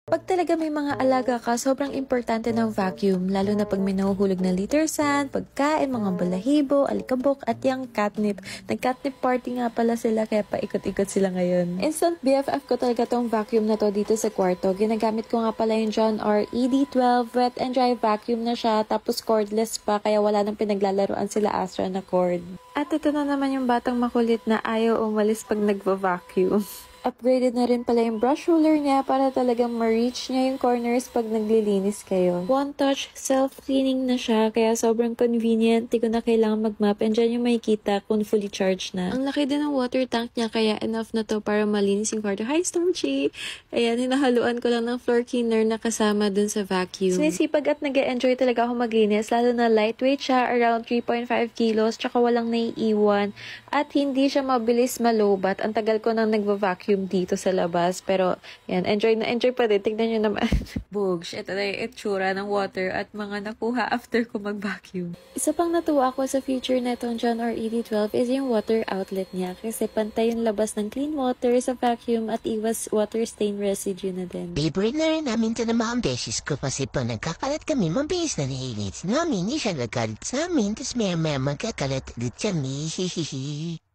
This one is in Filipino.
Pag talaga may mga alaga ka, sobrang importante ng vacuum, lalo na pag may nahuhulog na litter sand, pagkain, mga balahibo, alikabok, at yung catnip. Nag-catnip party nga pala sila kaya paikot-ikot sila ngayon. Instant BFF ko talaga tong vacuum na to dito sa kwarto. Ginagamit ko nga pala yung John R. ED12, wet and dry vacuum na siya, tapos cordless pa kaya wala nang pinaglalaroan sila Astra na cord. At ito na naman yung batang makulit na ayaw umalis pag nagva-vacuum. Upgraded na rin pala yung brush roller niya para talagang ma-reach niya yung corners pag naglilinis kayo. One touch, self-cleaning na siya, kaya sobrang convenient. Di ko na kailangan mag-map and dyan yung makikita kung fully charged na. Ang laki din ng water tank niya, kaya enough na to para malinis yung kwarto. Hi, Stormchi! Ayan, hinahaluan ko lang ng floor cleaner na kasama dun sa vacuum. Sinisipag at nag-e-enjoy talaga ako maglinis, lalo na lightweight siya, around 3.5 kilos, tsaka walang naiiwan. At hindi siya mabilis malobat. Ang tagal ko nang nagva-vacuum dito sa labas. Pero, yan, enjoy na enjoy pa din. Tignan nyo naman. Bugs, ito na yung itsura ng water at mga nakuha after ko mag-vacuum. Isa pang natuwa ako sa feature na itong John R. ED12 is yung water outlet niya. Kasi pantay yung labas ng clean water sa vacuum at iwas water stain residue na din. Favorite na rin namin ito ng mga beses ko kasi pag nagkakalat kami, mabilis na nahilit namin. Hindi siya nagkalit sa amin, tapos maya magkakalat ulit kami. Hihihi.